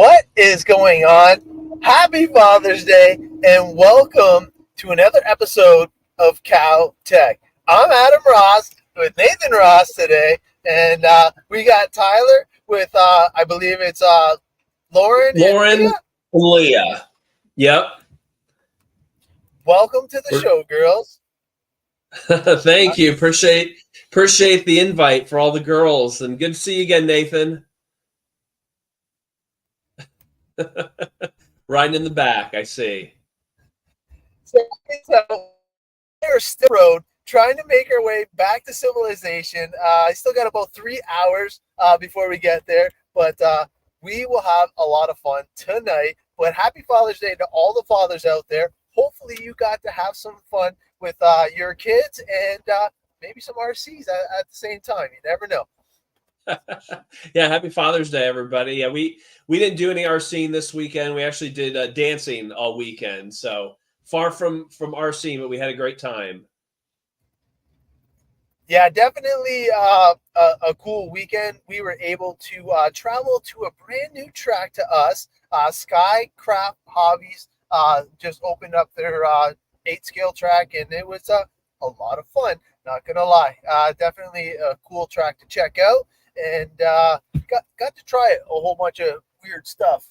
What is going on? Happy Father's Day and welcome to another episode of Cow Tech. I'm Adam Ross with Nathan Ross today, and we got Tyler with, I believe it's Lauren and Leah. Yep. Welcome to the show, girls. Thank you. Appreciate the invite for all the girls, and good to see you again, Nathan. Riding in the back, I see. So we're still road trying to make our way back to civilization. I still got about 3 hours before we get there, but we will have a lot of fun tonight. But happy Father's Day to all the fathers out there. Hopefully you got to have some fun with your kids and maybe some RCs at the same time. You never know. Yeah, happy Father's Day, everybody. Yeah, we didn't do any RCing this weekend. We actually did dancing all weekend. So far from RCing, but we had a great time. Yeah, definitely a cool weekend. We were able to travel to a brand new track to us. Skycraft Hobbies just opened up their 8-scale track, and it was a lot of fun. Not gonna lie, definitely a cool track to check out, and got to try a whole bunch of weird stuff.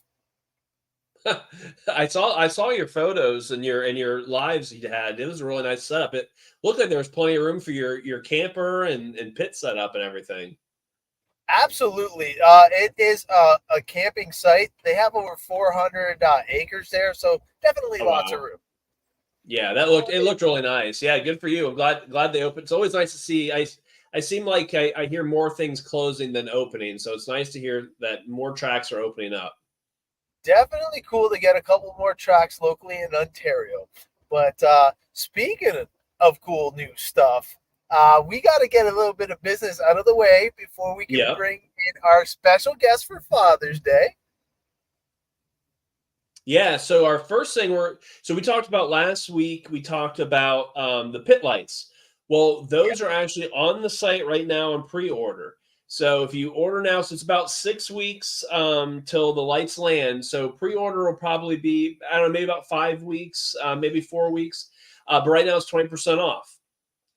I saw your photos and your lives you had. It was a really nice setup. It looked like there was plenty of room for your camper and pit setup and everything. Absolutely. It is a camping site. They have over 400 acres there, so definitely lots of room. Yeah, it looked really nice. Yeah, good for you. I'm glad they opened. It's always nice to see. I seem like I hear more things closing than opening, so it's nice to hear that more tracks are opening up. Definitely cool to get a couple more tracks locally in Ontario. But speaking of cool new stuff, we got to get a little bit of business out of the way before we can bring in our special guest for Father's Day. Yeah, so our first thing we talked about last week, we talked about the pit lights. Well, those are actually on the site right now in pre-order. So if you order now, so it's about 6 weeks till the lights land. So pre-order will probably be, I don't know, maybe about 5 weeks, maybe 4 weeks. But right now it's 20% off.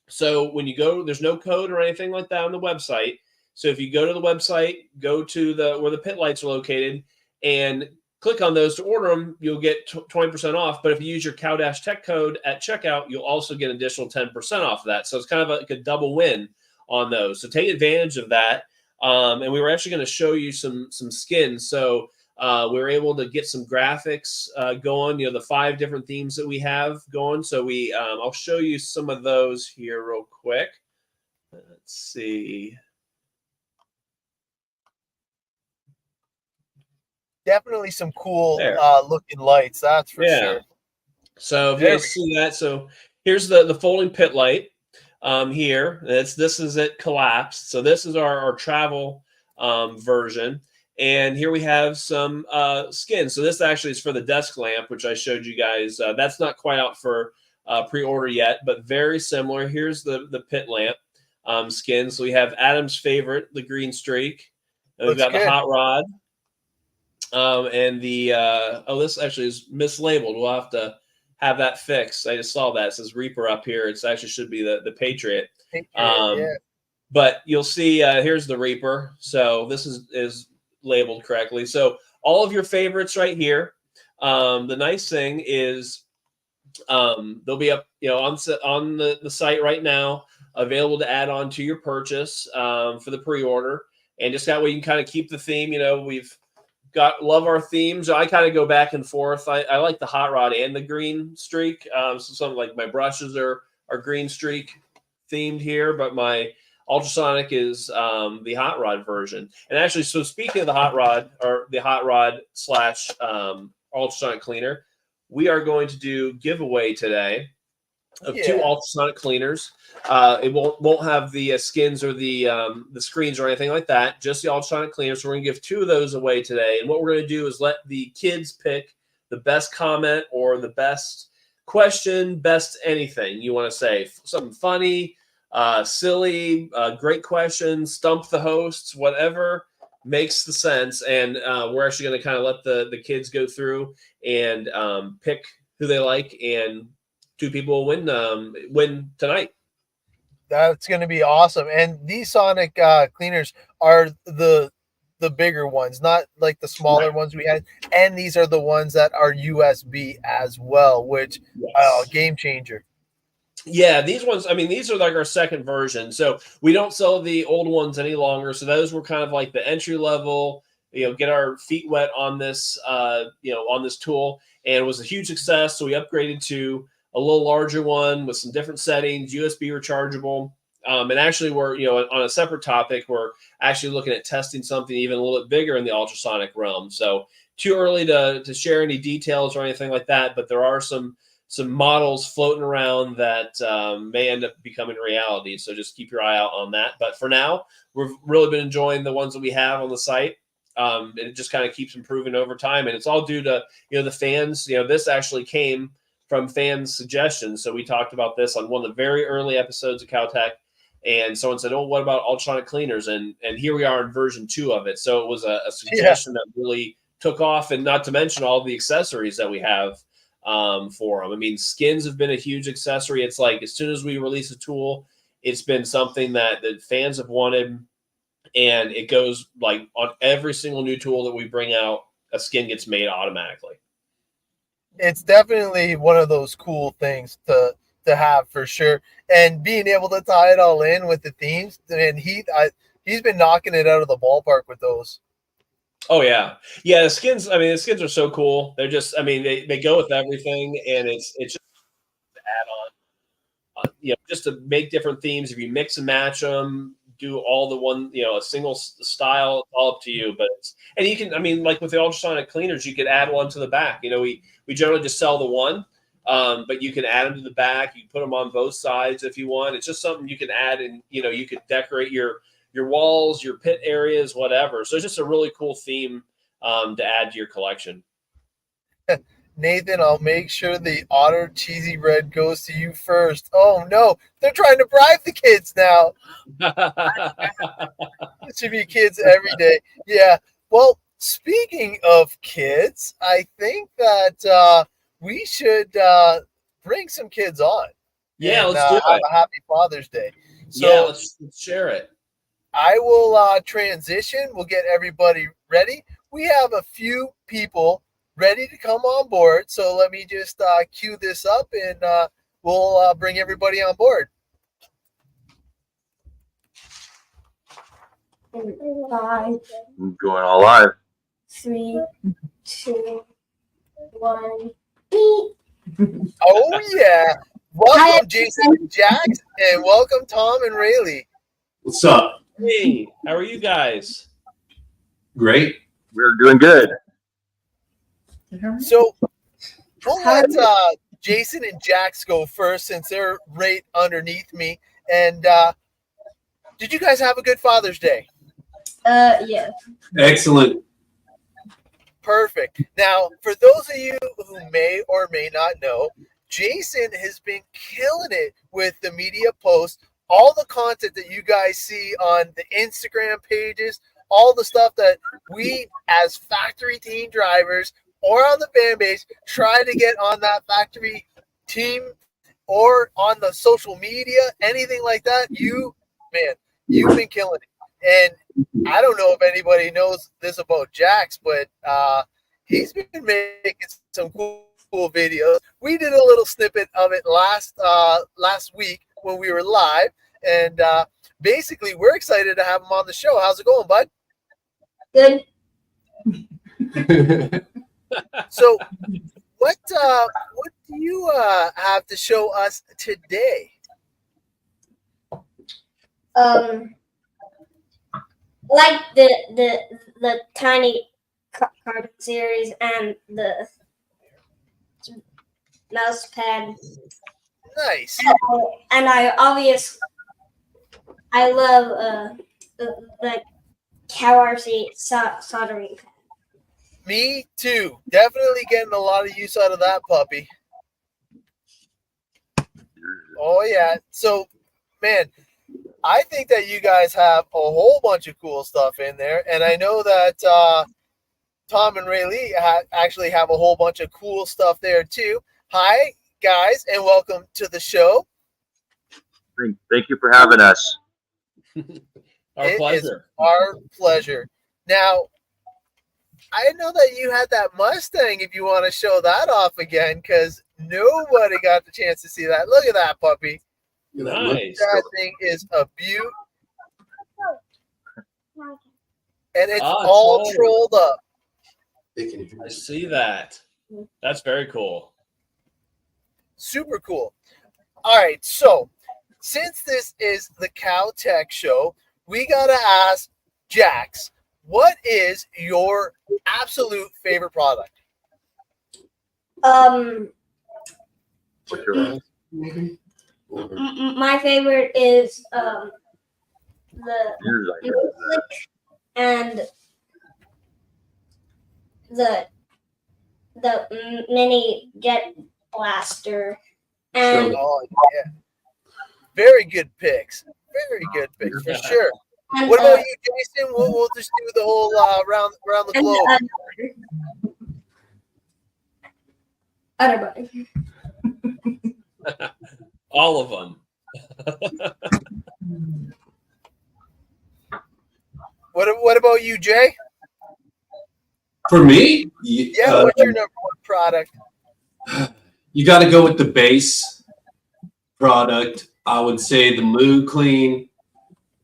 So when you go, there's no code or anything like that on the website. So if you go to the website, go to where the pit lights are located and click on those to order them, you'll get 20% off. But if you use your Cow Tech code at checkout, you'll also get an additional 10% off of that. So it's kind of like a double win on those. So take advantage of that. And we were actually going to show you some skins. So we were able to get some graphics going, the 5 different themes that we have going. So I'll show you some of those here real quick. Let's see. Definitely some cool looking lights, that's for sure. So if you guys see that, so here's the folding pit light here. This is it collapsed. So this is our travel version. And here we have some skins. So this actually is for the desk lamp, which I showed you guys. That's not quite out for pre-order yet, but very similar. Here's the pit lamp skin. So we have Adam's favorite, the green streak. And we've got the hot rod. And the this actually is mislabeled. We'll have to have that fixed. I just saw that. It says Reaper up here. It actually should be the Patriot. But you'll see here's the Reaper. So this is labeled correctly. So all of your favorites right here. The nice thing is they'll be up on the site right now, available to add on to your purchase for the pre-order. And just that way you can kind of keep the theme. We've love our themes. I kind of go back and forth. I like the hot rod and the green streak. So something like my brushes are green streak themed here, but my Ultrasonic is the hot rod version. And actually, so speaking of the hot rod or the hot rod / Ultrasonic cleaner, we are going to do giveaway today of 2 Ultrasonic cleaners. It won't have the skins or the screens or anything like that, just the Ultrasonic cleaner. So we're going to give 2 of those away today. And what we're going to do is let the kids pick the best comment or the best question, best anything you want to say. Something funny, silly, great question, stump the hosts, whatever makes the sense, and we're actually going to kind of let the kids go through and pick who they like, and 2 people will win tonight. That's going to be awesome. And these Sonic cleaners are the bigger ones, not like the smaller ones we had. And these are the ones that are USB as well, which game changer. Yeah, these ones, I mean, these are like our second version. So we don't sell the old ones any longer. So those were kind of like the entry level, get our feet wet on this, on this tool. And it was a huge success. So we upgraded to a little larger one with some different settings, USB rechargeable. And actually we're, on a separate topic, we're actually looking at testing something even a little bit bigger in the ultrasonic realm. So too early to share any details or anything like that, but there are some models floating around that may end up becoming reality. So just keep your eye out on that. But for now, we've really been enjoying the ones that we have on the site. And it just kind of keeps improving over time. And it's all due to, the fans. This actually came from fans' suggestions. So we talked about this on one of the very early episodes of Cow Tech. And someone said, "Oh, what about ultrasonic cleaners?" And here we are in version 2 of it. So it was a suggestion that really took off, and not to mention all the accessories that we have for them. I mean, skins have been a huge accessory. It's like as soon as we release a tool, it's been something that the fans have wanted, and it goes like on every single new tool that we bring out, a skin gets made automatically. It's definitely one of those cool things to have for sure, and being able to tie it all in with the themes. And he's been knocking it out of the ballpark with those. Oh yeah. The skins, I mean, the skins are so cool. They're just, I mean, they go with everything, and it's just to add on, just to make different themes. If you mix and match them, do all the one, a single style, it's all up to you. But and you can, I mean, like with the ultrasonic cleaners, you could add one to the back. We generally just sell the one, but you can add them to the back. You can put them on both sides if you want. It's just something you can add, and you could decorate your walls, your pit areas, whatever. So it's just a really cool theme to add to your collection. Nathan, I'll make sure the Otter Cheesy Red goes to you first. Oh no, they're trying to bribe the kids now. It should be kids every day. Yeah. Well, speaking of kids, I think that we should bring some kids on. Yeah, and, let's do it. Have a happy Father's Day. So yeah, let's share it. I will transition. We'll get everybody ready. We have a few people ready to come on board. So let me just cue this up, and we'll bring everybody on board. Five, I'm going all live. 3, 2, 1. Oh yeah! Welcome, Jason and Jax, and welcome, Tom and Raeleigh. What's up? Hey, how are you guys? Great. We're doing good. So we'll let Jason and Jax go first, since they're right underneath me. And did you guys have a good Father's Day? Yeah. Excellent. Perfect. Now, for those of you who may or may not know, Jason has been killing it with the media posts, all the content that you guys see on the Instagram pages, all the stuff that we as factory team drivers or on the fan base try to get on that factory team or on the social media, anything like that. You've been killing it. And I don't know if anybody knows this about Jax, but he's been making some cool videos. We did a little snippet of it last week when we were live, and basically we're excited to have him on the show. How's it going, bud? Good. So what do you have to show us today? Like the tiny cartoon series and the mouse pad. Nice. And I love the CowRC soldering pad. Me too. Definitely getting a lot of use out of that puppy. Oh yeah. So, man, I think that you guys have a whole bunch of cool stuff in there, and I know that Tom and Raeleigh actually have a whole bunch of cool stuff there too. Hi, guys, and welcome to the show. Thank you for having us. Our pleasure. Is our pleasure. Now, I know that you had that Mustang. If you want to show that off again, because nobody got the chance to see that. Look at that puppy. Nice. That thing is a beaut. And it's all trolled up. I see that. That's very cool. Super cool. All right, so since this is the Cow Tech show, we got to ask Jax, what is your absolute favorite product? My favorite is the Moo-Slick and the mini jet blaster. And Oh, yeah. Very good picks. Very good picks for sure. and, What about you, Jason? We'll just do the whole around the and globe. other button. All of them. What about you, Jay? For me, Yeah, what's your number one product? you got to go with the base product. I would say the Moo-Kleen,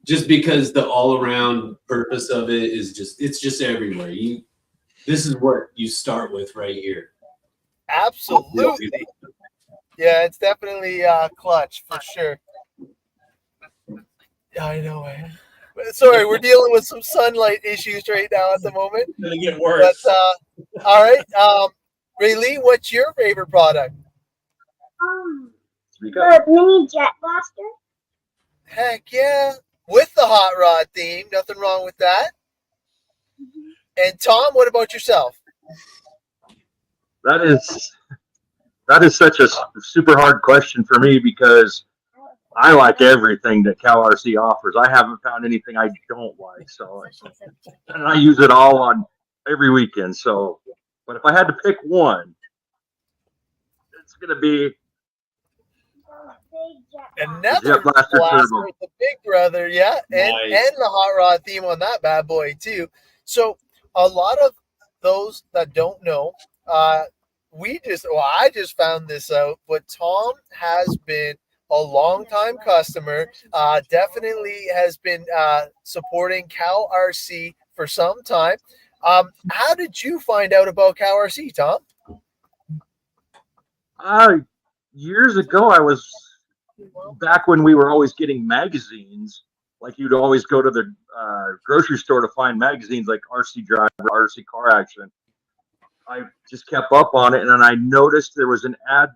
just because the all-around purpose of it is it's just everywhere. This is what you start with right here. Absolutely. Yeah, it's definitely clutch for sure. Yeah, I know, man. Sorry, we're dealing with some sunlight issues right now at the moment. It's gonna get worse. But all right, Raeleigh, what's your favorite product? The mini jet blaster. Heck yeah, with the hot rod theme, nothing wrong with that. And Tom, what about yourself? That is such a super hard question for me because I like everything that CowRC offers. I haven't found anything I don't like. So, and I use it all on every weekend. So, but if I had to pick one, it's going to be Another Jet Blaster blaster Turbo. with the big brother, yeah, and Nice. the hot rod theme on that bad boy too. So a lot of those that don't know, I just found this out, but Tom has been a long-time customer, definitely has been supporting CowRC for some time. How did you find out about CowRC, Tom? Years ago, I was back when we were always getting magazines. Like you'd always go to the grocery store to find magazines like RC Driver, RC Car Action. I just kept up on it, and then I noticed there was an ad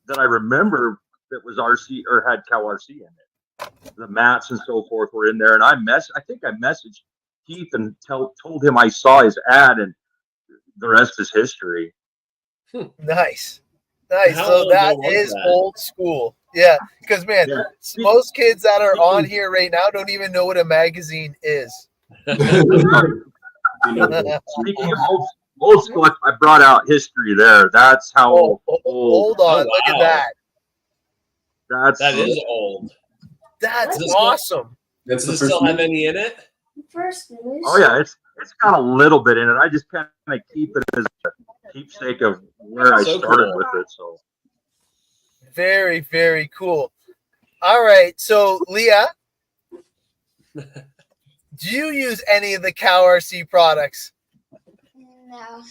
that I remember that was RC or had CowRC in it. The mats and so forth were in there, and I think I messaged Keith and told him I saw his ad, and the rest is history. Nice. How So long that ago was is that? old school. Yeah, because man, Yeah. most kids that are on here right now don't even know what a magazine is. Speaking of old school, I brought out history there. That's how old. Hold on, Oh, look at wow. that. That is old. That's Is this awesome. That's Does the it first still have any in it? First news. Oh yeah, it's got a little bit in it. I just kind of keep it as a keepsake of where I So started cool. with it. So Very, very cool. All right, so Leah, do you use any of the CowRC products? No.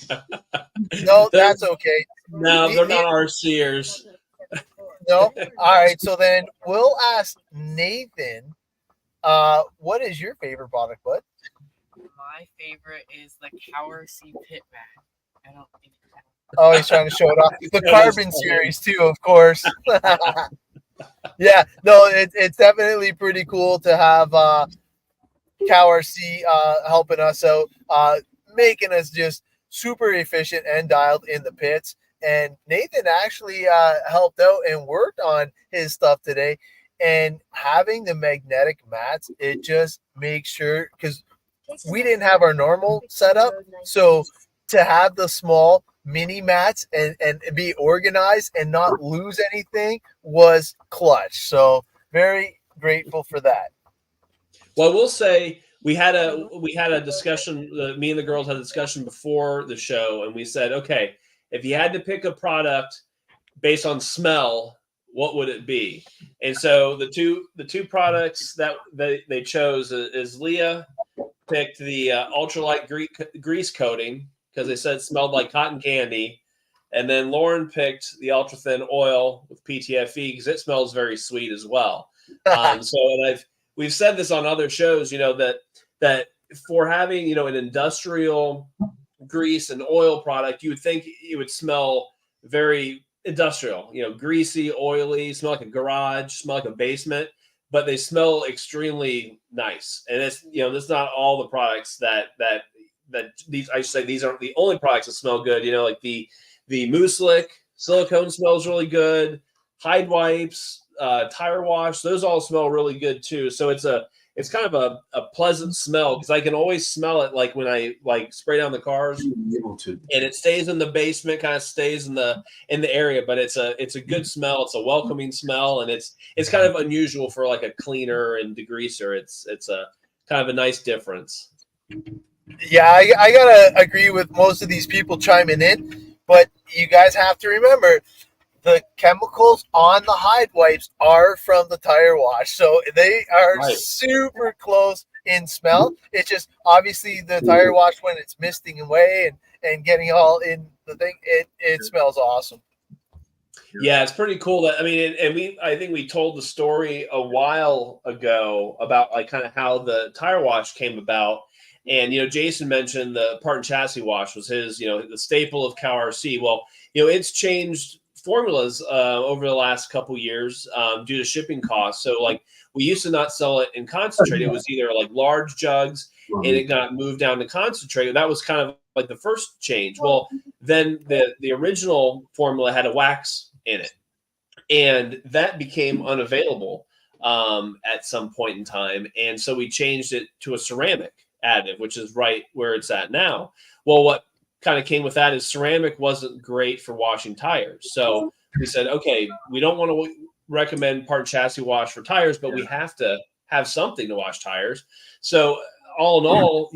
No, that's okay. No, they're not RCers. No? All right, so then we'll ask Nathan, what is your favorite product, bud? My favorite is the CowRC Pit Lamp. I don't think Oh, he's trying to show it off. The Carbon series, too, of course. Yeah, no, it's definitely pretty cool to have CowRC helping us out, making us just super efficient and dialed in the pits. And Nathan actually helped out and worked on his stuff today. And having the magnetic mats, it just makes sure, because we didn't have our normal setup, so to have the small mini mats and be organized and not lose anything was clutch. So very grateful for that. Well, I will say we had a discussion. Me and the girls had a discussion before the show, and we said, okay, if you had to pick a product based on smell, what would it be? And so the two products that they chose is Leah picked the ultralight grease coating because they said it smelled like cotton candy, and then Lauren picked the ultra-thin oil with PTFE because it smells very sweet as well. We've said this on other shows, that for having an industrial grease and oil product, you would think it would smell very industrial, greasy, oily, smell like a garage, smell like a basement, but they smell extremely nice. And it's, that's not all the products that these, I should say, these aren't the only products that smell good. Like the Moo-Slick Silicone smells really good. Hide Wipes, tire wash, those all smell really good too. So it's kind of a pleasant smell because I can always smell it, like when I spray down the cars, and it stays in the basement, kind of stays in the area, but it's a good smell. It's a welcoming smell, and it's kind of unusual for like a cleaner and degreaser. It's a kind of a nice difference. Yeah, I gotta agree with most of these people chiming in, but you guys have to remember the chemicals on the hide wipes are from the tire wash, so they are super close in smell. It's just obviously the tire wash, when it's misting away and getting all in the thing, it smells awesome. Yeah, it's pretty cool. That I think we told the story a while ago about like kind of how the tire wash came about. And, Jason mentioned the part and chassis wash was his, the staple of CowRC. Well, it's changed formulas over the last couple years due to shipping costs. So like we used to not sell it in concentrate. It was either like large jugs and it got moved down to concentrate. That was kind of like the first change. Well, then the original formula had a wax in it, and that became unavailable at some point in time. And so we changed it to a ceramic additive, which is right where it's at now. Well, what kind of came with that is ceramic wasn't great for washing tires. So we said, okay, we don't want to recommend part chassis wash for tires, but we have to have something to wash tires. So all in all,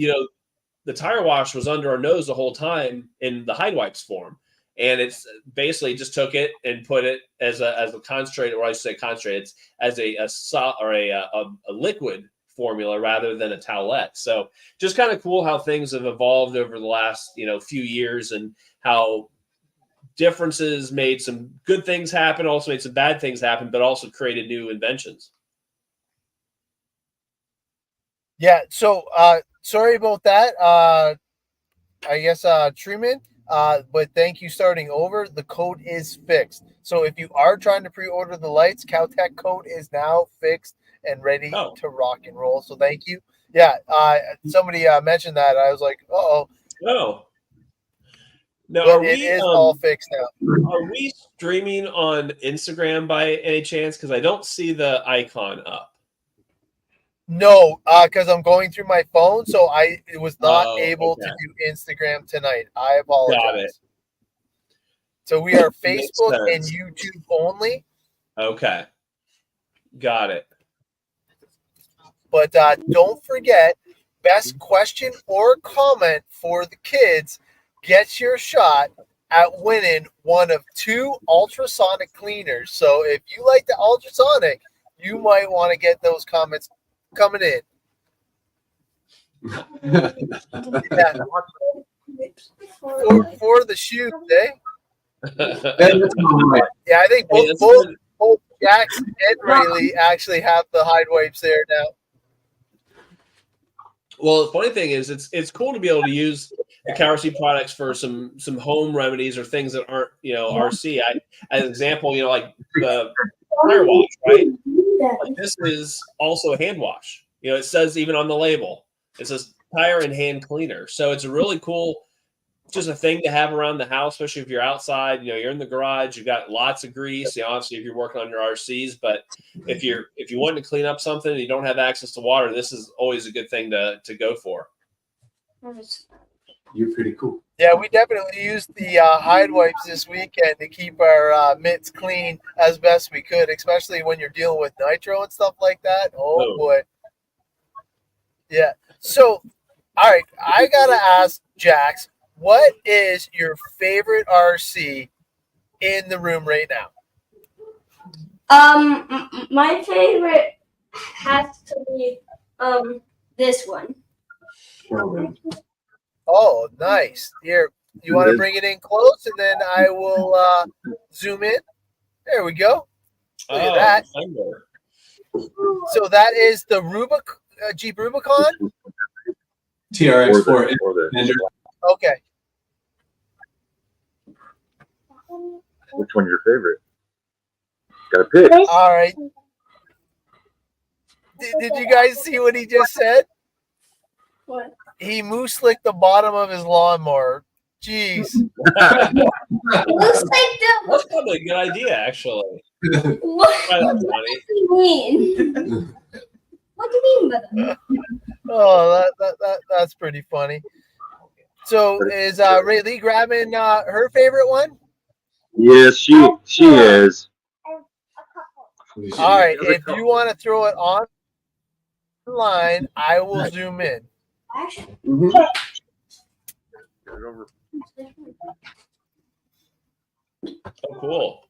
the tire wash was under our nose the whole time in the hide wipes form. And it's basically just took it and put it as a concentrate, or I should say concentrate, it's as a liquid formula rather than a towelette. So just kind of cool how things have evolved over the last few years, and how differences made some good things happen, also made some bad things happen, but also created new inventions. Yeah, so sorry about that. I guess Truman, but thank you starting over. The code is fixed. So if you are trying to pre-order the lights, Cow Tech code is now fixed and ready to rock and roll. So thank you. Yeah, somebody mentioned that. I was like, uh-oh. Oh. Now, but it is all fixed now. Are we streaming on Instagram by any chance? Because I don't see the icon up. No, because I'm going through my phone, so I was not able to do Instagram tonight. I apologize. Got it. So we are Facebook and YouTube only. Okay. Got it. But don't forget, best question or comment for the kids gets your shot at winning one of 2 ultrasonic cleaners. So if you like the ultrasonic, you might want to get those comments coming in. Yeah. For the shoot, eh? Yeah, I think both Jax and Raeleigh actually have the hide wipes there now. Well, the funny thing is, it's cool to be able to use the CowRC products for some home remedies or things that aren't RC. As an example, like the tire wash, right? Like this is also a hand wash. It says even on the label, it says tire and hand cleaner. So it's a really cool just a thing to have around the house, especially if you're outside. You know, you're in the garage, you got lots of grease. You know, obviously, if you're working on your RCs, but if you want to clean up something and you don't have access to water, this is always a good thing to go for. You're pretty cool. Yeah, we definitely used the hide wipes this weekend to keep our mitts clean as best we could, especially when you're dealing with nitro and stuff like that. Oh boy. Yeah. So, all right, I gotta ask Jax, what is your favorite RC in the room right now? My favorite has to be this one. Oh, nice. Here, you want to bring it in close, and then I will zoom in. There we go. Look at that. So that is the Jeep Rubicon? TRX4. Okay. Which one's your favorite? Got to pick. All right. Did you guys see what he just said? What? He Moo-Slicked the bottom of his lawnmower. Jeez. It looks like That's probably a good idea, actually. What Try that, do Johnny. you mean? What do you mean by that? Oh, that's pretty funny. So is Raeleigh grabbing her favorite one? Yes, she is. All right. If you want to throw it online, I will zoom in. Mhm. Oh, cool.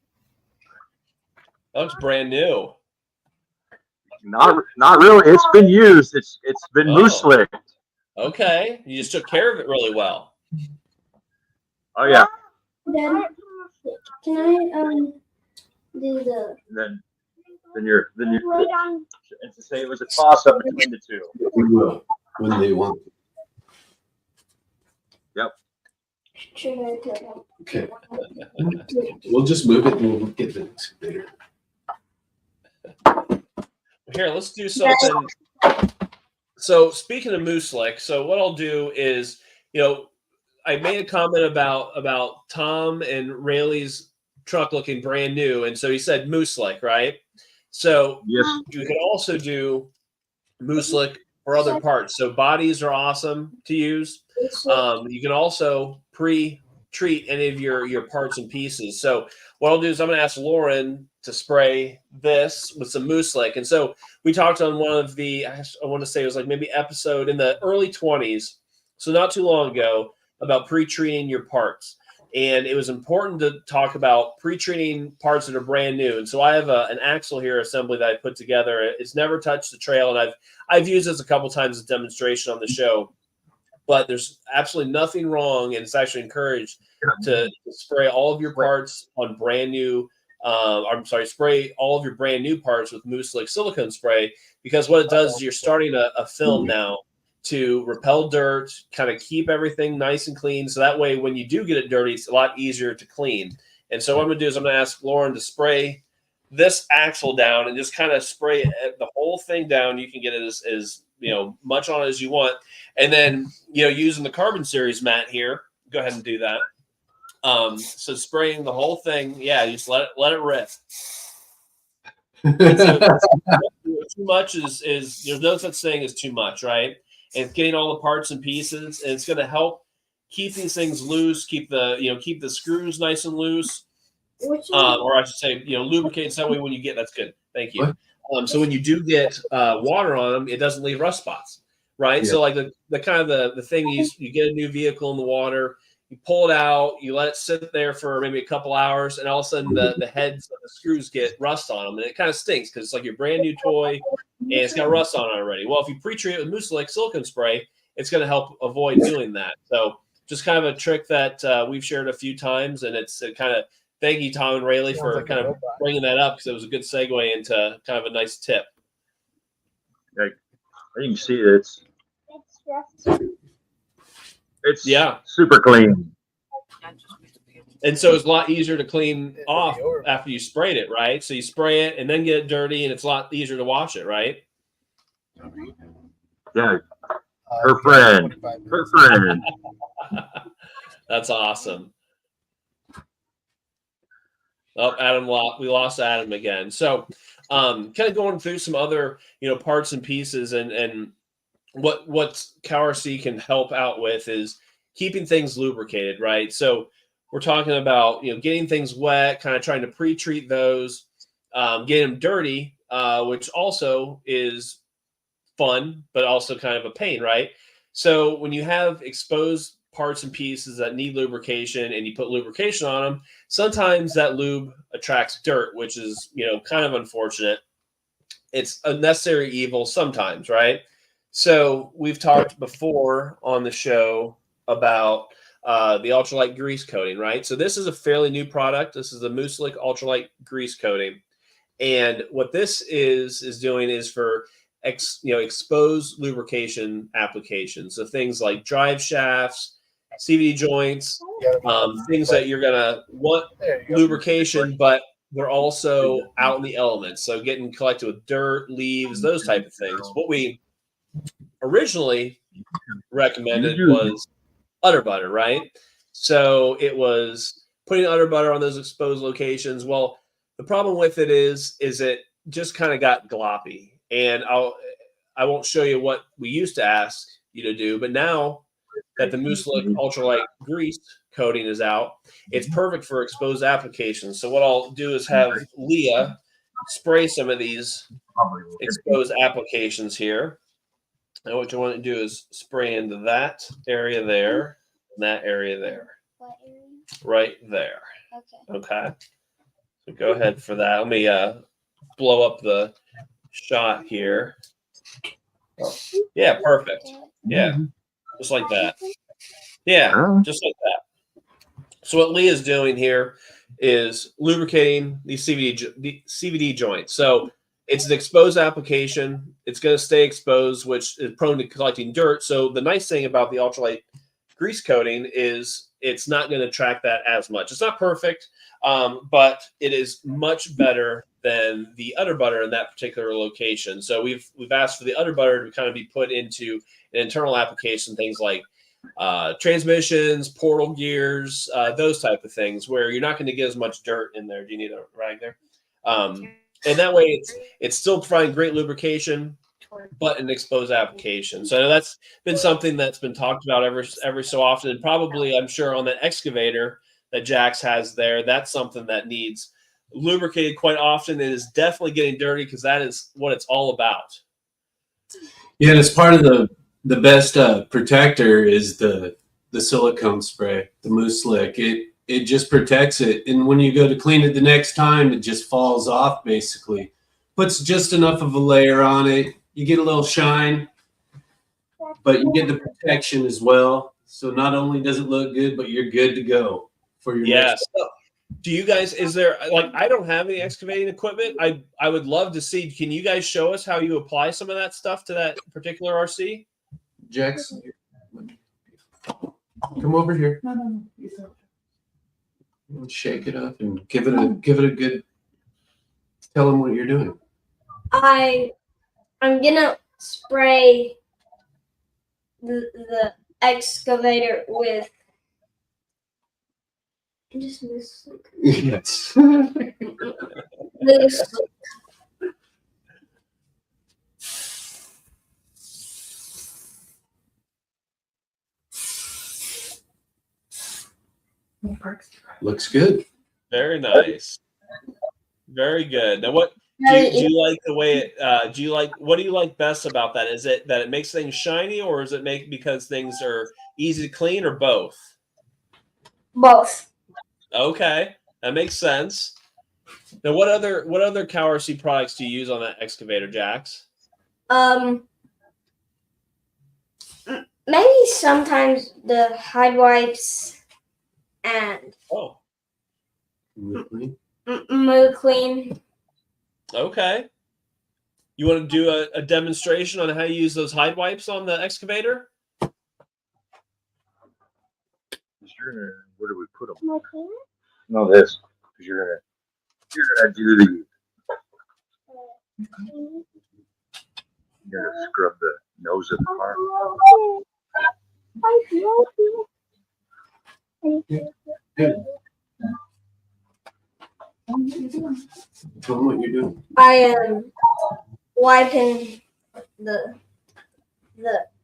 That looks brand new. Not really. It's been used. It's been Moo-Slicked. Okay. You just took care of it really well. Oh yeah. Dad, can I do the Then you're and to say it was a toss up between the two. We will when they want. Yep. should I do that? Okay. We'll just move it and we'll get the next later. Here, let's do something. So speaking of Moo-Slick, so what I'll do is, you know, I made a comment about Tom and Raleigh's truck looking brand new, and so he said Moo-Slick, right? So Yes. you can also do Moo-Slick for other parts. So bodies are awesome to use. You can also pre-treat any of your parts and pieces. So what I'll do is I'm going to ask Lauren to spray this with some Moo-Slick. And so we talked on one of the, I want to say it was like maybe episode in the early 20s, so not too long ago, about pre-treating your parts. And it was important to talk about pre-treating parts that are brand new. And so I have an axle here assembly that I put together. It's never touched the trail, and I've used this a couple times as a demonstration on the show. But there's absolutely nothing wrong, and it's actually encouraged to spray all of your parts on brand new. Spray all of your brand new parts with Moo-Slick silicone spray, because what it does is you're starting a film now to repel dirt, kind of keep everything nice and clean. So that way, when you do get it dirty, it's a lot easier to clean. And so what I'm going to do is I'm going to ask Lauren to spray this axle down and just kind of spray the whole thing down. You can get it as much on it as you want. And then, using the Carbon Series mat here, go ahead and do that. So spraying the whole thing, just let it rip. So too much is there's no such thing as too much, right? And getting all the parts and pieces, and it's going to help keep these things loose, keep the screws nice and loose, or I should say, lubricate. So that way when you get, that's good. Thank you. So when you do get water on them, it doesn't leave rust spots, right? Yeah. So like the kind of the thing you get a new vehicle in the water, you pull it out, you let it sit there for maybe a couple hours, and all of a sudden the heads of the screws get rust on them, and it kind of stinks because it's like your brand new toy and it's got rust on it already. Well, if you pre-treat it with Moo-Slick silicone spray, it's going to help avoid doing that. So just kind of a trick that we've shared a few times, and it's kind of thank you, Tom and Raeleigh, for kind of bringing that up, because it was a good segue into kind of a nice tip. Yeah, you can see it's super clean. And so it's a lot easier to clean off after you sprayed it, right? So you spray it and then get it dirty, and it's a lot easier to wash it, right? Yeah. Her friend. That's awesome. Oh, we lost Adam again. So, kind of going through some other, parts and pieces, and what CowRC can help out with is keeping things lubricated, right? So we're talking about, getting things wet, kind of trying to pre-treat those, getting them dirty, which also is fun, but also kind of a pain, right? So when you have exposed parts and pieces that need lubrication and you put lubrication on them, sometimes that lube attracts dirt, which is, kind of unfortunate. It's a necessary evil sometimes, right? So we've talked before on the show about the ultralight grease coating, right? So this is a fairly new product. This is the Moo-Slick ultralight grease coating. And what this is doing is for exposed lubrication applications. So things like drive shafts, CVD joints, things that you're gonna want lubrication, but they're also out in the elements. So getting collected with dirt, leaves, those type of things. What we originally recommended was udder butter, right? So it was putting udder butter on those exposed locations. Well, the problem with it is it just kind of got gloppy. And I won't show you what we used to ask you to do, but now that the Moo-Slick ultralight grease coating is out, it's perfect for exposed applications. So what I'll do is have Leah spray some of these exposed applications here. And what you want to do is spray into that area there, and that area there. What area? Right there. Okay. Okay. So go ahead for that. Let me blow up the shot here. Oh, yeah, perfect. Yeah, just like that. Yeah, just like that. So what Leah's doing here is lubricating these CVD joints. So it's an exposed application. It's going to stay exposed, which is prone to collecting dirt. So the nice thing about the ultralight grease coating is it's not going to track that as much. It's not perfect, but it is much better than the udder butter in that particular location. So we've asked for the udder butter to kind of be put into an internal application, things like transmissions, portal gears, those type of things, where you're not going to get as much dirt in there. Do you need a rag there? And that way it's still providing great lubrication, but an exposed application. So I know that's been something that's been talked about every so often. And probably, I'm sure, on that excavator that Jax has there, that's something that needs lubricated quite often and is definitely getting dirty, because that is what it's all about. Yeah, and as part of the best protector is the silicone spray, the Moo-Slick. It just protects it, and when you go to clean it the next time, it just falls off basically. Puts just enough of a layer on it. You get a little shine, but you get the protection as well. So not only does it look good, but you're good to go for your next. Do you guys, is there, like, I don't have any excavating equipment. I would love to see, can you guys show us how you apply some of that stuff to that particular RC? Jax, come over here. No. Shake it up and give it a good. Tell them what you're doing. I'm gonna spray the excavator with just Moo-Slick. Yes. Moo-Slick. Looks good. Very nice. Very good. Now, what do you like the way it? What do you like best about that? Is it that it makes things shiny, or is it because things are easy to clean, or both? Both. Okay, that makes sense. Now, what other CowRC products do you use on that excavator, Jax? Maybe sometimes the Hide Wipes and Moo-Kleen. Okay. You want to do a demonstration on how you use those Hide Wipes on the excavator? Where do we put them? No, this. Because you're gonna do the. You're gonna scrub the nose of the car. Good. Tell 'em what you're doing. I am wiping the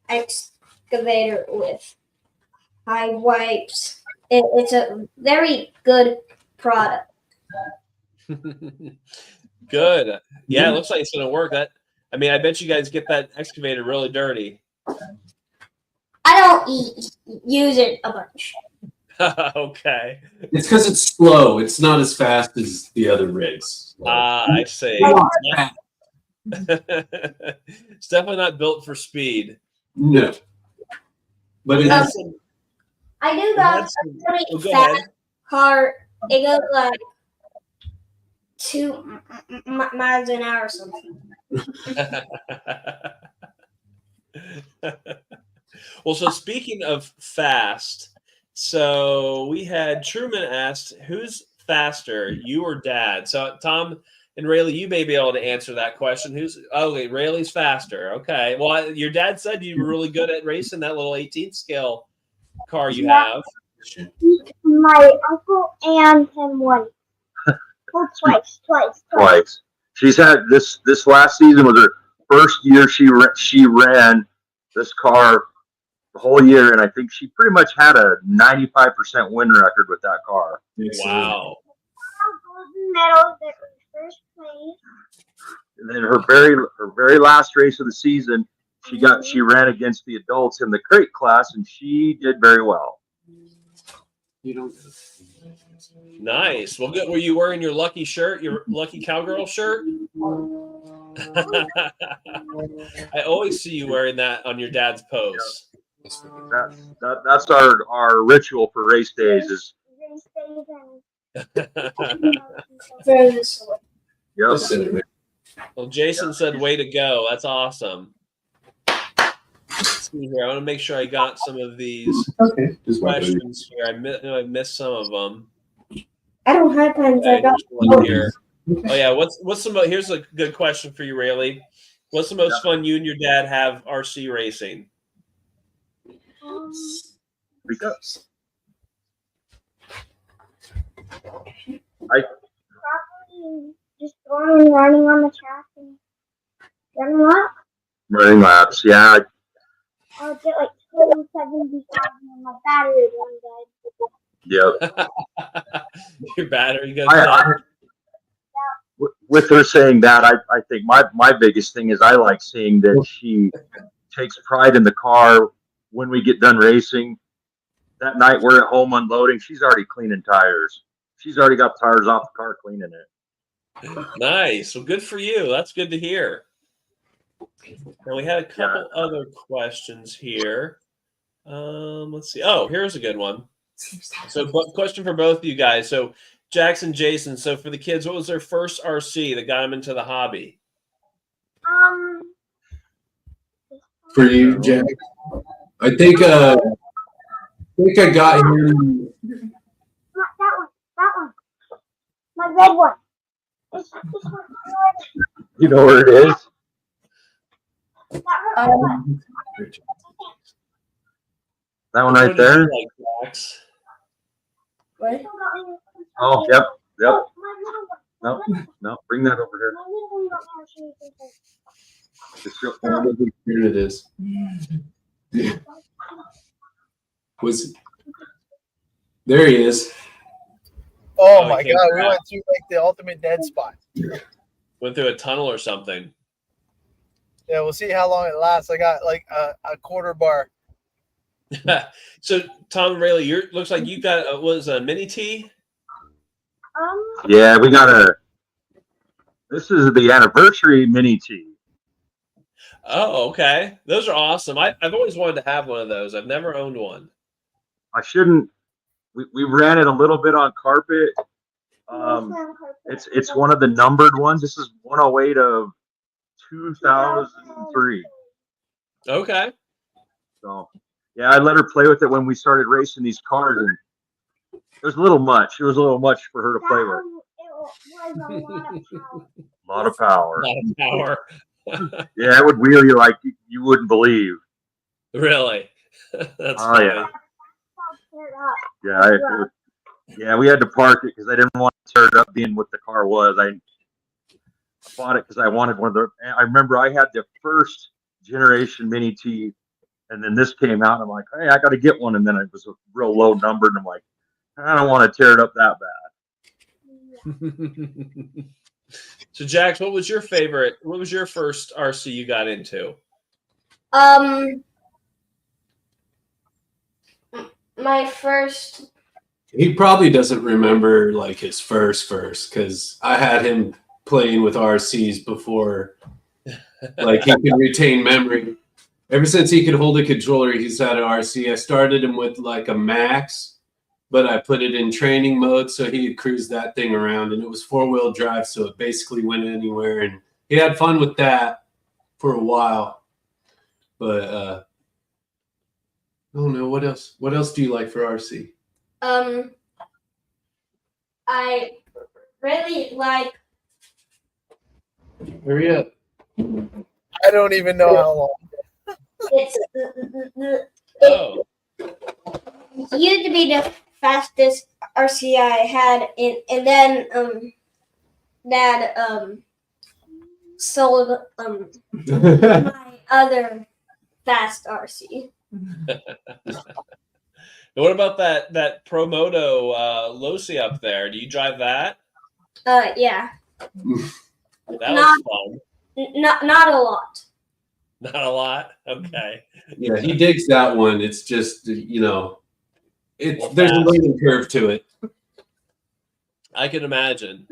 excavator with Hide Wipes. It's a very good product. Good. Yeah, it looks like it's going to work. I mean, I bet you guys get that excavator really dirty. I don't use it a bunch. Okay. It's because it's slow. It's not as fast as the other rigs. I see. It's definitely not built for speed. No. But it is. I do got a pretty Go fast ahead. car. It goes like 2 miles an hour or something. Well, so speaking of fast, so we had Truman asked, who's faster, you or Dad? So Tom and Raeleigh, you may be able to answer that question. Okay, Raleigh's faster. Okay. Well, your dad said you were really good at racing that little 18th scale car you have. My uncle and him won. Oh, twice. She's had this last season was her first year she ran this car the whole year, and I think she pretty much had a 95% win record with that car. Wow. Golden medals at first place. And then her very last race of the season, she ran against the adults in the crate class, and she did very well. You don't. Nice. Well, good. Were you wearing your lucky shirt, your lucky cowgirl shirt? I always see you wearing that on your dad's posts. That's our ritual for race days. Is yep. Well, Jason said, "Way to go! That's awesome." Let's see here. I want to make sure I got some of these questions here. I missed some of them. I don't have time Okay, to go. one here. Oh yeah, what's the here's a good question for you, Raeleigh. What's the most fun you and your dad have RC racing? Because Probably just going and running on the track and running laps, yeah. I'll get like 270,000 and my battery one day. Yep. Your battery goes I, down. with her saying that, I think my biggest thing is I like seeing that she takes pride in the car when we get done racing. That night we're at home unloading, she's already cleaning tires. She's already got tires off the car, cleaning it. Nice. Well, good for you. That's good to hear. And we had a couple other questions here. Let's see. Oh, here's a good one. So, question for both of you guys. So, Jax and Jason. So, for the kids, what was their first RC that got them into the hobby? For you, Jack, I think I got here. Not that one. My red one. This one. You know where it is? That one right there? Like Jax? What? Oh, yep. No, bring that over here. Here it is. There he is. Oh my God, we went through like the ultimate dead spot. Went through a tunnel or something. Yeah, we'll see how long it lasts. I got like a quarter bar. So, Tom and Raeleigh, looks like you got a mini T. Yeah, we got this is the anniversary mini T. Oh, okay. Those are awesome. I've always wanted to have one of those. I've never owned one. I shouldn't. We ran it a little bit on carpet. It's one of the numbered ones. This is 108 of 2003. Okay. So, yeah, I let her play with it when we started racing these cars, and it was a little much. It was a little much for her to play with. A lot of power. A lot of power. Yeah, it would wheel you like you wouldn't believe. Really? That's funny. Yeah. tear it up. Yeah, we had to park it because I didn't want to tear it up being what the car was. I bought it because I wanted one of the. I remember I had the first generation Mini T, and then this came out, and I'm like, hey, I got to get one. And then it was a real low number, and I'm like, I don't want to tear it up that bad. So, Jax, what was your favorite? What was your first RC you got into? My first. He probably doesn't remember like his first because I had him playing with RCs before, like he could retain memory. Ever since he could hold a controller, he's had an RC. I started him with like a Max, but I put it in training mode so he could cruise that thing around, and it was 4-wheel drive, so it basically went anywhere, and he had fun with that for a while. But I don't know what else. What else do you like for RC? I really like. Hurry up. I don't even know how long. It used to be the fastest RC I had, and then Dad sold my other fast RC. What about that Promoto Losi up there? Do you drive that? Yeah. That was fun. Not a lot. Not a lot. Okay. Yeah, he digs that one. It's just there's a learning curve to it. I can imagine.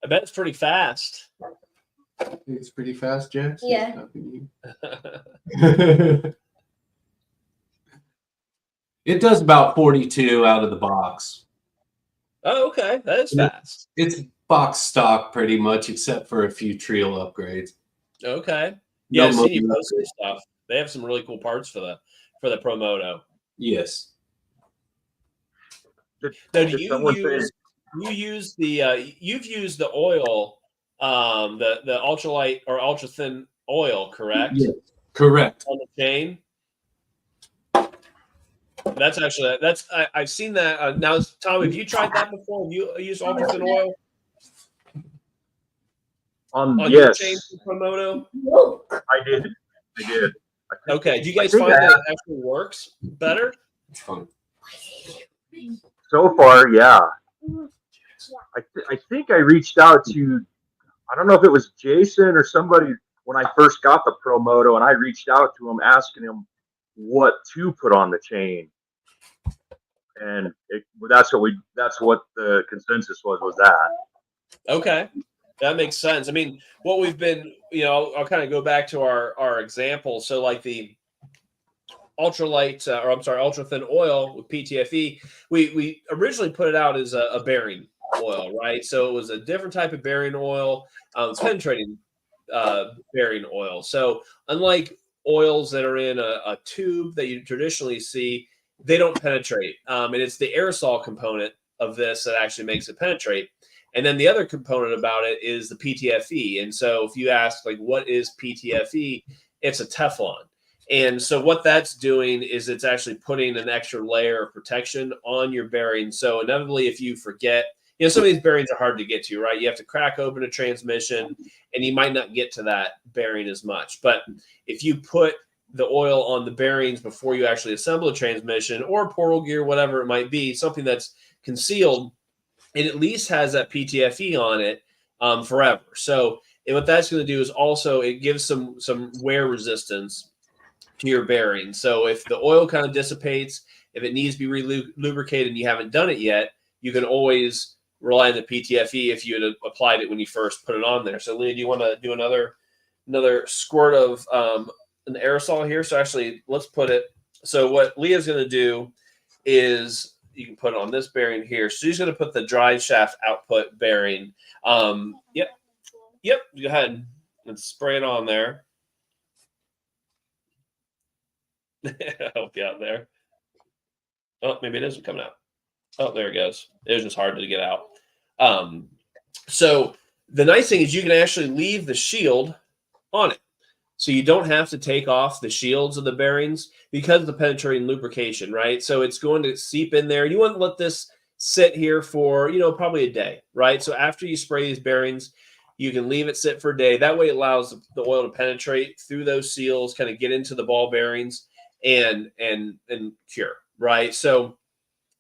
I bet it's pretty fast. It's pretty fast, Jax. Yeah. It does about 42 out of the box. Oh, okay. That is fast. It's box stock pretty much, except for a few Trio upgrades. Okay. Yeah, I've No seen you motor post some stuff. They have some really cool parts for the Promoto. Yes. Now, do you've used the oil, the ultralight or ultra thin oil, correct? Yes, correct. On the chain. I've seen that. Now, Tom, have you tried that before? Have you used ultra thin oil on your chain for Promoto? I did. Okay. Do you guys find that it actually works better? It's fun. So far, yeah. I think I reached out to, I don't know if it was Jason or somebody when I first got the Promoto, and I reached out to him asking him what to put on the chain, and that's what the consensus was that. Okay. That makes sense. I mean, what we've been, I'll kind of go back to our example. So like the ultra thin oil with PTFE, we originally put it out as a bearing oil, right? So it was a different type of bearing oil. It's penetrating bearing oil. So unlike oils that are in a tube that you traditionally see, they don't penetrate. And it's the aerosol component of this that actually makes it penetrate. And then the other component about it is the PTFE. And so if you ask, like, what is PTFE? It's a Teflon. And so what that's doing is it's actually putting an extra layer of protection on your bearing. So inevitably, if you forget, some of these bearings are hard to get to, right? You have to crack open a transmission, and you might not get to that bearing as much. But if you put the oil on the bearings before you actually assemble a transmission or portal gear, whatever it might be, something that's concealed, it at least has that PTFE on it forever. So what that's going to do is also it gives some wear resistance to your bearing. So if the oil kind of dissipates, if it needs to be re-lubricated and you haven't done it yet, you can always rely on the PTFE if you had applied it when you first put it on there. So Leah, do you want to do another squirt of an aerosol here? So actually, let's put it. So what Leah's going to do is you can put it on this bearing here. So she's going to put the drive shaft output bearing. Yep. Go ahead and spray it on there. Help you out there. Oh, maybe it isn't coming out. Oh, there it goes. It was just hard to get out. So the nice thing is you can actually leave the shield on it. So you don't have to take off the shields of the bearings because of the penetrating lubrication, right? So it's going to seep in there. You want to let this sit here for, probably a day, right? So after you spray these bearings, you can leave it sit for a day. That way it allows the oil to penetrate through those seals, kind of get into the ball bearings and cure, right? So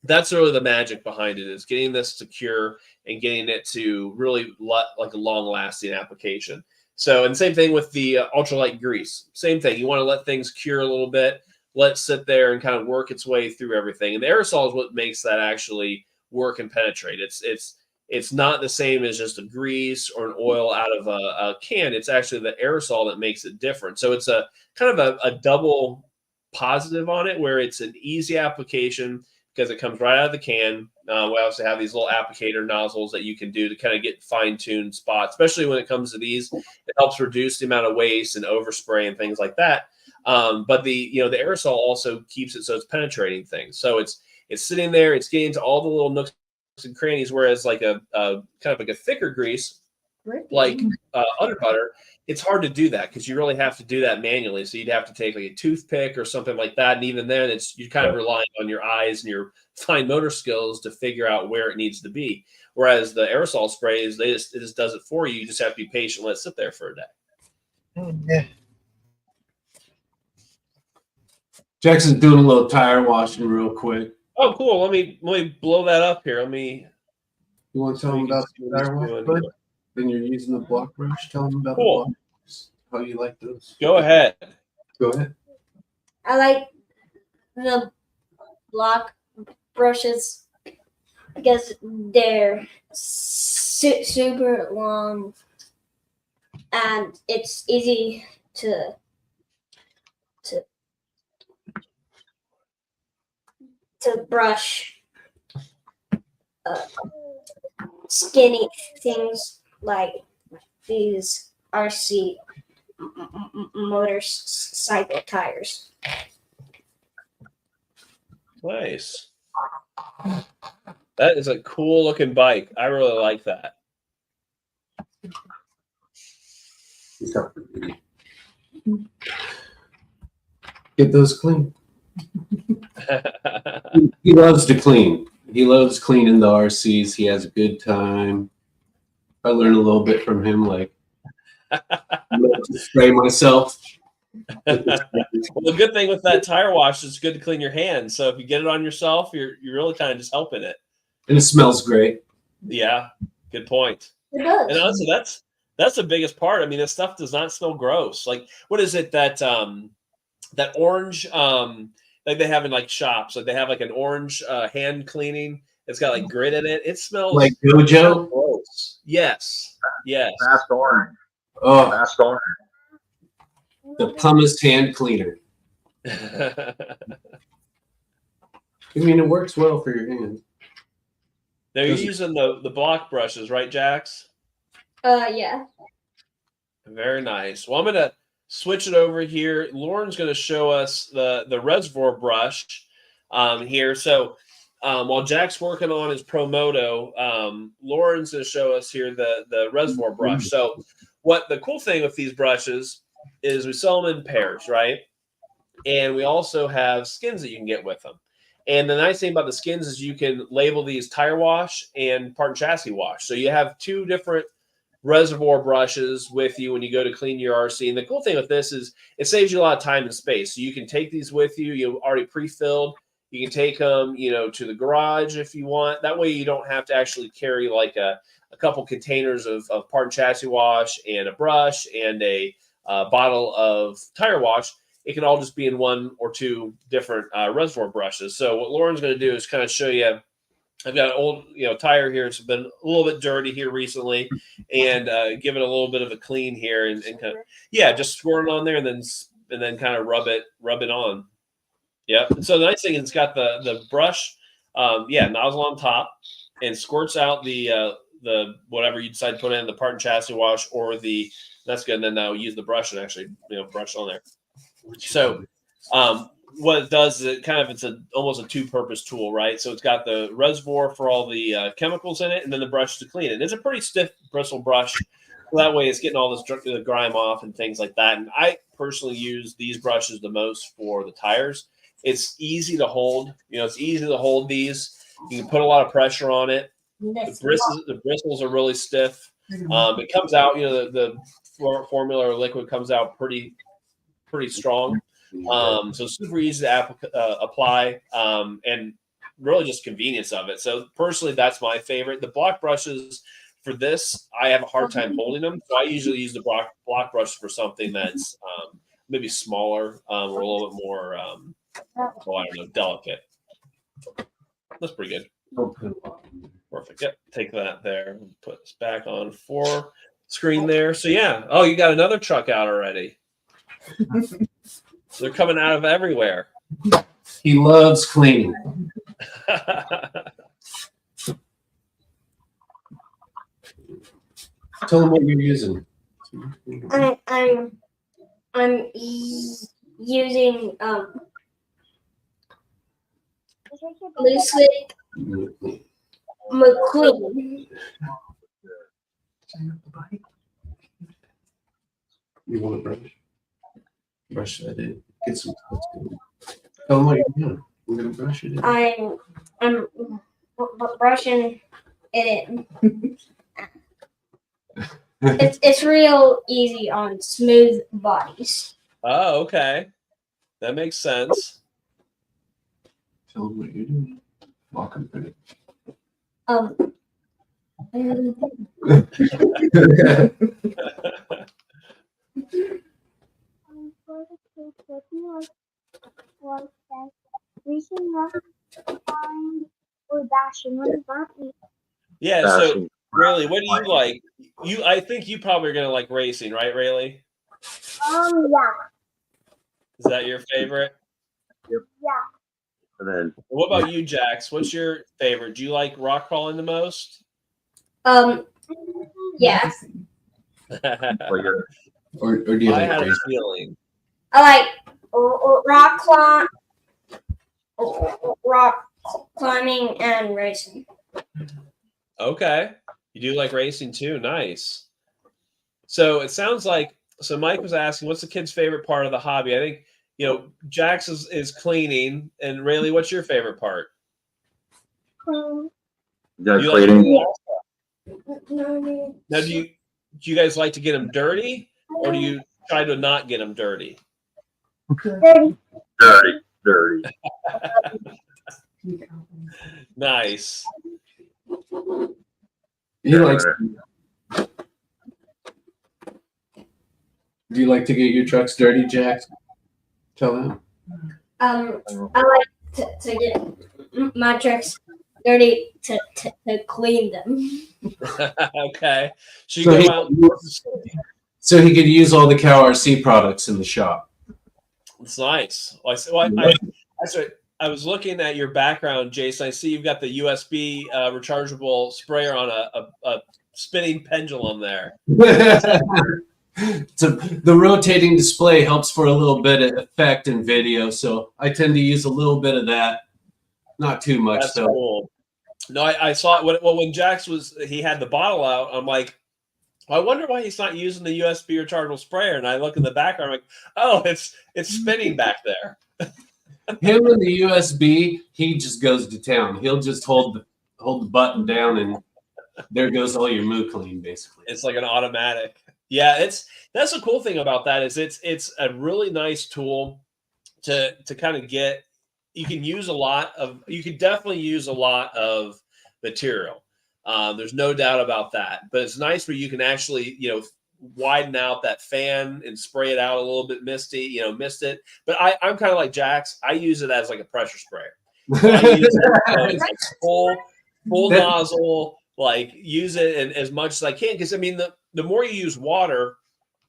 that's really the magic behind it, is getting this to cure and getting it to really like a long-lasting application. So, and same thing with the ultralight grease. Same thing. You want to let things cure a little bit, let it sit there and kind of work its way through everything. And the aerosol is what makes that actually work and penetrate. It's not the same as just a grease or an oil out of a can. It's actually the aerosol that makes it different. So it's a kind of a double positive on it, where it's an easy application because it comes right out of the can. We also have these little applicator nozzles that you can do to kind of get fine-tuned spots, especially when it comes to these. It helps reduce the amount of waste and overspray and things like that. But the aerosol also keeps it so it's penetrating things. So it's sitting there, it's getting to all the little nooks and crannies, whereas like a kind of like a thicker grease, like udder butter, it's hard to do that because you really have to do that manually. So you'd have to take like a toothpick or something like that, and even then, you're kind of relying on your eyes and your fine motor skills to figure out where it needs to be. Whereas the aerosol sprays, it just does it for you. You just have to be patient, let it sit there for a day. Yeah. Jackson's doing a little tire washing real quick. Oh, cool. Let me blow that up here. You want to tell them about the tire wash, bud? Then you're using the block brush. Tell them about the block brush. How you like those? Go ahead. Go ahead. I like the block brushes because they're super long and it's easy to brush skinny things like these RC motorcycle tires. Nice. That is a cool looking bike. I really like that. Get those clean. He loves to clean. He loves cleaning the RCs. He has a good time. I learned a little bit from him, like I love to spray myself. Well, the good thing with that tire wash is it's good to clean your hands. So if you get it on yourself, you're really kind of just helping it. And it smells great. Yeah, good point. It does. And honestly, that's the biggest part. I mean, this stuff does not smell gross. Like, what is it that orange like they have in like shops? Like they have like an orange hand cleaning. It's got like grit in it. It smells like Gojo. Gross. Yes. Yes. Fast orange. Oh, Fast orange. the pumice hand cleaner. I mean, it works well for your hand. Now you're using the block brushes, right, Jax? Yeah. Very nice. Well, I'm gonna switch it over here. Lauren's gonna show us the reservoir brush here. So while Jack's working on his Promoto, Lauren's gonna show us here the reservoir brush. So what the cool thing with these brushes is we sell them in pairs, right? And we also have skins that you can get with them. And the nice thing about the skins is you can label these tire wash and part and chassis wash. So you have two different reservoir brushes with you when you go to clean your RC. And the cool thing with this is it saves you a lot of time and space. So you can take these with you. You're already pre-filled. You can take them, to the garage if you want. That way you don't have to actually carry like a couple containers of part and chassis wash and a brush and a bottle of tire wash. It can all just be in one or two different reservoir brushes. So what Lauren's going to do is kind of show you. I've got an old, tire here. It's been a little bit dirty here recently, and give it a little bit of a clean here, and kind of, just squirt it on there, and then kind of rub it on. Yeah. So the nice thing is it's got the brush, nozzle on top, and squirts out the whatever you decide to put in, the part and chassis wash or that's good. And then now use the brush and actually brush on there. So what it does is it's almost a two-purpose tool, right? So it's got the reservoir for all the chemicals in it, and then the brush to clean it. It's a pretty stiff bristle brush. So that way it's getting all this the grime off and things like that. And I personally use these brushes the most for the tires. It's easy to hold. You know, it's easy to hold these. You can put a lot of pressure on it. The bristles are really stiff. It comes out, you know, the formula or liquid comes out pretty strong. So super easy to apply, and really just convenience of it. So personally, that's my favorite. The block brushes for this, I have a hard time holding them. So I usually use the block brush for something that's maybe smaller or a little bit more, well, I don't know, delicate. That's pretty good. Perfect. Yep. Take that there. Put this back on for screen there. So yeah. Oh, you got another truck out already. They're coming out of everywhere. He loves cleaning. Tell him what you're using. I'm using Moo-Slick Moo-Kleen. You want a brush? Brush that in. Get some touch. Tell him what you're doing. We're gonna brush it in. I'm brushing it in. It's real easy on smooth bodies. Oh, okay. That makes sense. Tell him what you're doing. Walk him through it. For the case that you was that reaching up, find, or bashing. What does that mean? Yeah. So really, what do you like? I think you probably are gonna like racing, right, Raeleigh? Yeah. Is that your favorite? Yep. Yeah. And then What about you, Jax? What's your favorite? Do you like rock crawling the most? Yeah. well, you're Or do you I like had a racing? feeling. I like rock climbing and racing. Okay. You do like racing too. Nice. So it sounds like, so Mike was asking, what's the kid's favorite part of the hobby? I think, you know, Jax is cleaning. And Raeleigh, what's your favorite part? Clean. done You cleaning. Now, do you guys like to get them dirty, or do you try to not get them dirty? Dirty. Nice. He likes. Do you like to get your trucks dirty, Jax? Tell him. I like to get my trucks dirty to clean them. Okay. So you So go out. So he could use all the CowRC products in the shop. It's nice. I was looking at your background, Jason. I see you've got the USB rechargeable sprayer on a spinning pendulum there. So the rotating display helps for a little bit of effect in video, so I tend to use a little bit of that. Not too much, That's though. cool. No, I saw it when Jax he had the bottle out. I'm like, I wonder why he's not using the USB rechargeable sprayer. And I look in the background, I'm like, oh, it's spinning back there. Him and the USB, he just goes to town. He'll just hold the button down, and there goes all your Moo-Kleen, basically. It's like an automatic. Yeah, that's the cool thing about that is it's a really nice tool to kind of get. You can definitely use a lot of material. There's no doubt about that. But it's nice where you can actually, you know, widen out that fan and spray it out a little bit mist it. But I'm kind of like Jax. I use it as like a pressure sprayer. So I use it as like full nozzle, like use it as much as I can. Because I mean, the more you use water,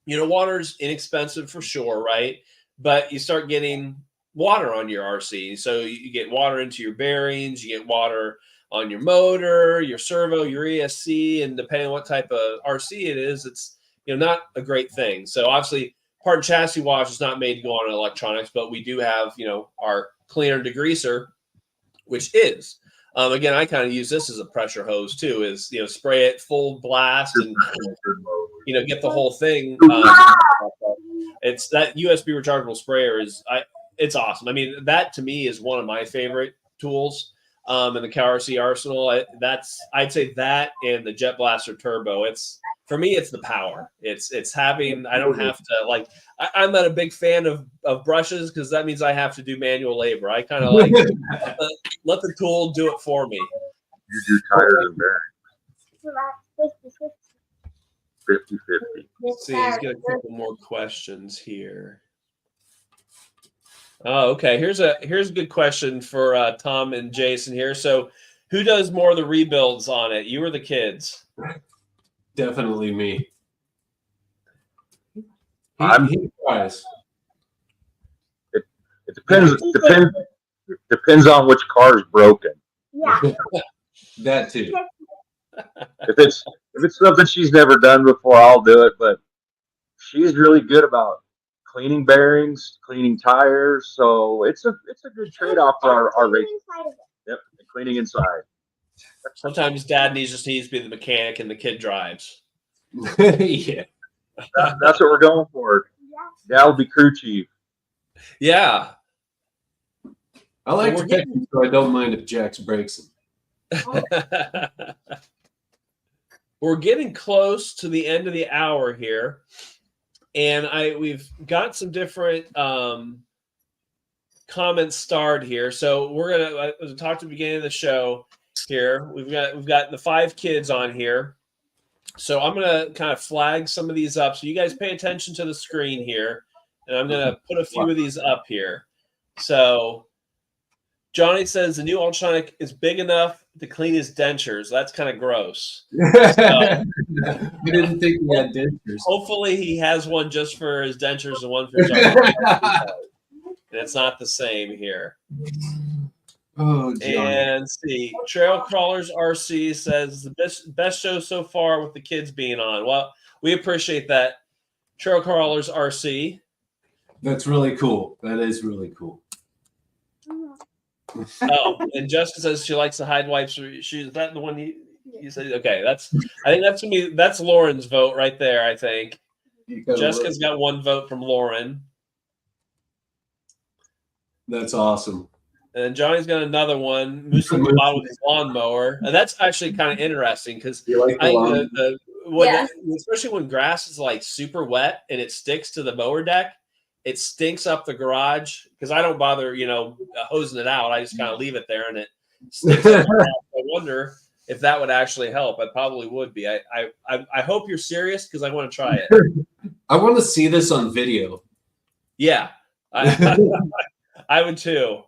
you know, water's inexpensive for sure, right? But you start getting water on your RC. So you get water into your bearings, you get water on your motor, your servo, your ESC, and depending on what type of RC it is, it's, you know, not a great thing. So obviously part and chassis wash is not made to go on electronics, but we do have, you know, our cleaner degreaser, which is, again, I kind of use this as a pressure hose too, is, you know, spray it full blast and, you know, get the whole thing. it's that USB rechargeable sprayer it's awesome. I mean, that to me is one of my favorite tools in the CowRC arsenal. I'd say that and the Jet Blaster Turbo. For me, it's the power. It's having, I don't have to I'm not a big fan of brushes because that means I have to do manual labor. I kind of like let the tool do it for me. You do tires and bearings. So that's 50-50. 50-50. Let's see, he's got a couple more questions here. Oh, okay. Here's a good question for Tom and Jason here. So, who does more of the rebuilds on it? You or the kids? Definitely me. He tries. It depends on which car is broken. Yeah. That too. If it's something she's never done before, I'll do it. But she's really good about cleaning bearings, cleaning tires. So it's a good trade off for our race. Yep, and cleaning inside. Sometimes Dad just needs to be the mechanic and the kid drives. Yeah. That's what we're going for. Dad will be crew chief. Yeah. I like to catch him, so I don't mind if Jax breaks him. We're getting close to the end of the hour here, and we've got some different comments starred here. So we're gonna, as I talked at the beginning of the show here, we've got the 5 kids on here. So I'm gonna kind of flag some of these up. So you guys pay attention to the screen here, and I'm gonna put a few of these up here. So Johnny says the new Ultrasonic is big enough to clean his dentures. That's kind of gross. I didn't think he had dentures. Hopefully he has one just for his dentures and one for his arm. And it's not the same here. Oh, Johnny. And see, Trail Crawlers RC says the best show so far with the kids being on. Well, we appreciate that, Trail Crawlers RC. That's really cool. That is really cool. Oh, and Jessica says she likes the Hide Wipes. Is that the one you said? Okay, I think that's Lauren's vote right there. I think Jessica's got one vote from Lauren. That's awesome. And then Johnny's got another one, Moo-Slick with his lawnmower, and that's actually kind of interesting because especially when grass is like super wet and it sticks to the mower deck, it stinks up the garage because I don't bother, hosing it out. I just kind of leave it there and it stinks up the garage. I wonder if that would actually help. It probably would be. I hope you're serious because I want to try it. I want to see this on video. Yeah, I would too.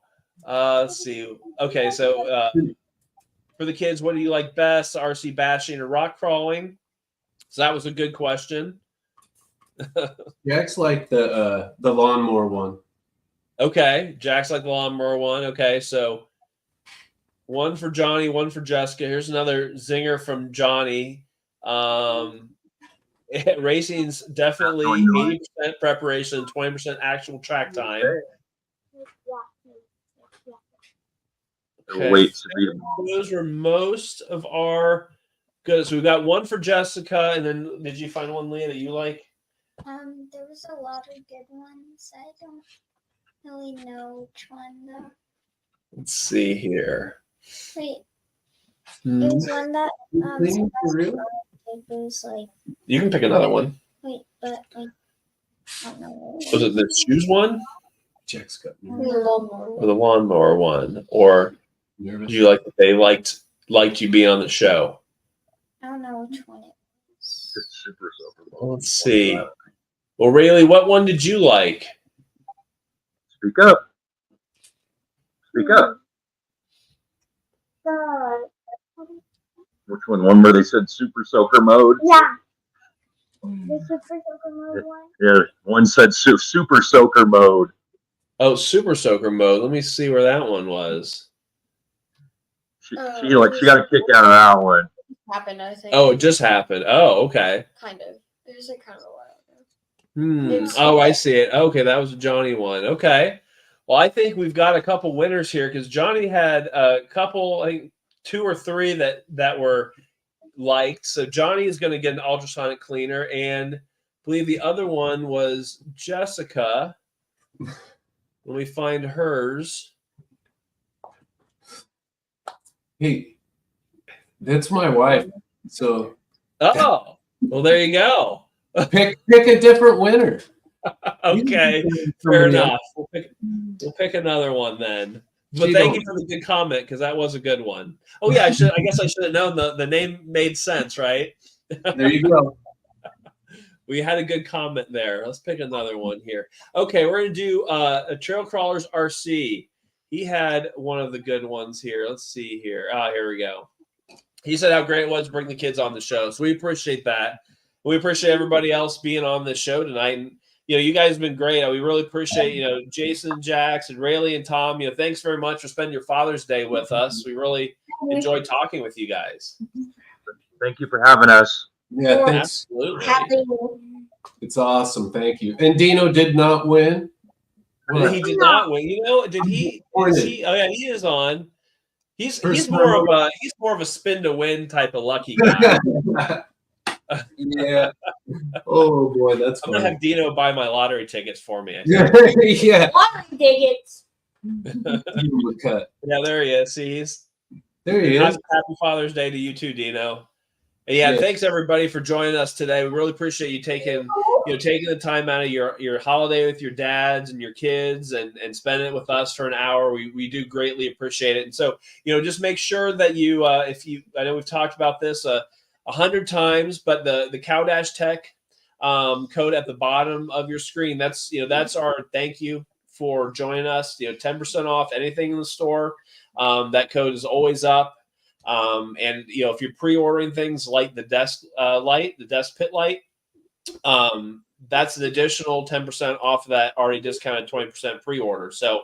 Let's see. Okay, so for the kids, what do you like best? RC bashing or rock crawling? So that was a good question. Jax like the lawnmower one. Okay, Jax like the lawnmower one. Okay, so one for Johnny, one for Jessica. Here's another zinger from Johnny. Racing's definitely 80% preparation, 20% actual track time. Okay. Those were most of our good. So we've got one for Jessica, and then did you find one, Leah, that you like? There was a lot of good ones. I don't really know which one though. Let's see here. Wait, it was one that it was like. You can pick another one. Wait, but I don't know. Was it the shoes one? Jax got or the lawnmower one, or did you like that they liked you being on the show? I don't know which one it was. It's super Let's see. Well, Raeleigh, what one did you like? Speak up. Speak up. Which one? One where they said Super Soaker mode? Yeah. The Super Soaker mode one? Yeah, one said Super Soaker mode. Oh, Super Soaker mode. Let me see where that one was. She got a kick out of that one. Happened, I think. Oh, it just happened. Oh, okay. Kind of. It was like kind of a while ago. Oh, I see it. Okay, that was a Johnny one. Okay. Well, I think we've got a couple winners here because Johnny had a couple, I think 2 or 3 that were liked. So Johnny is going to get an ultrasonic cleaner, and believe the other one was Jessica. Let me find hers. Hey, that's my wife. So Oh, well, there you go. pick a different winner. Okay, fair enough. We'll pick another one then. But thank you for the good comment, because that was a good one. Oh yeah, I guess I should have known the name made sense, right? There you go. We had a good comment there. Let's pick another one here. Okay, we're gonna do a Trail Crawlers RC. He had one of the good ones here. Let's see here. Here we go. He said how great it was to bring the kids on the show. So we appreciate that. We appreciate everybody else being on the show tonight. And you guys have been great. We really appreciate, Jason, Jax, and Raeleigh and Tom. Thanks very much for spending your Father's Day with us. We really enjoyed talking with you guys. Thank you for having us. Yeah, thanks. Absolutely. It's awesome. Thank you. And Dino did not win. He did not win. Did he? Oh yeah, he is on. He's more of a spin to win type of lucky guy. Yeah. Oh boy, that's I'm gonna have Dino buy my lottery tickets for me. Yeah. Lottery tickets. Yeah, there he is. See, there he is. Happy Father's Day to you too, Dino. And yeah, thanks everybody for joining us today. We really appreciate you taking the time out of your holiday with your dads and your kids and spending it with us for an hour. We do greatly appreciate it. And so, just make sure that you, I know we've talked about this 100 times, but the Cow Tech code at the bottom of your screen, that's our thank you for joining us. 10% off anything in the store. That code is always up. And if you're pre-ordering things like the desk light, the desk pit light, that's an additional 10% off of that already discounted 20% pre-order. So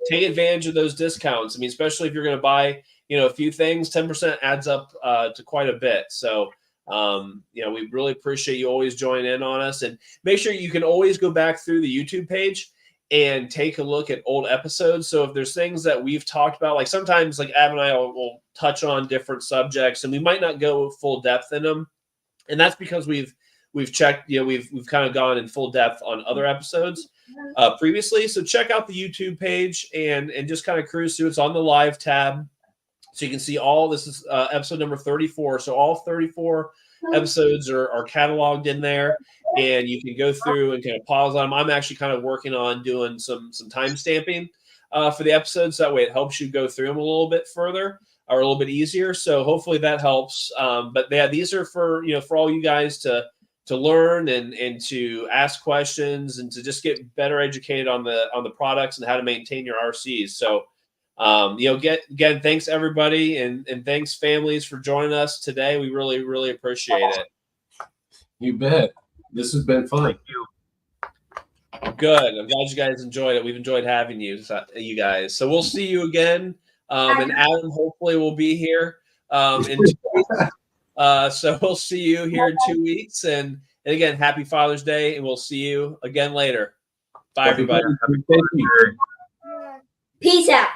take advantage of those discounts. I mean, especially if you're going to buy, a few things, 10% adds up to quite a bit. So, we really appreciate you always joining in on us, and make sure you can always go back through the YouTube page and take a look at old episodes. So if there's things that we've talked about, like sometimes like Ab and I will touch on different subjects and we might not go full depth in them. And that's because we've checked, we've kind of gone in full depth on other episodes previously. So check out the YouTube page and just kind of cruise through. It's on the live tab. So you can see all this is episode number 34. So all 34 episodes are cataloged in there, and you can go through and kind of pause on them. I'm actually kind of working on doing some time stamping for the episodes. That way it helps you go through them a little bit further or a little bit easier. So hopefully that helps. But yeah, these are for all you guys to learn and to ask questions and to just get better educated on the products and how to maintain your RCs. So again, thanks everybody and thanks families for joining us today. We really, really appreciate it. You bet. This has been fun. Thank you. Good. I'm glad you guys enjoyed it. We've enjoyed having you guys. So we'll see you again. And Adam hopefully will be here in 2 weeks. So we'll see you here in 2 weeks. And again, happy Father's Day, and we'll see you again later. Bye, everybody. Happy Father's Day. Peace out.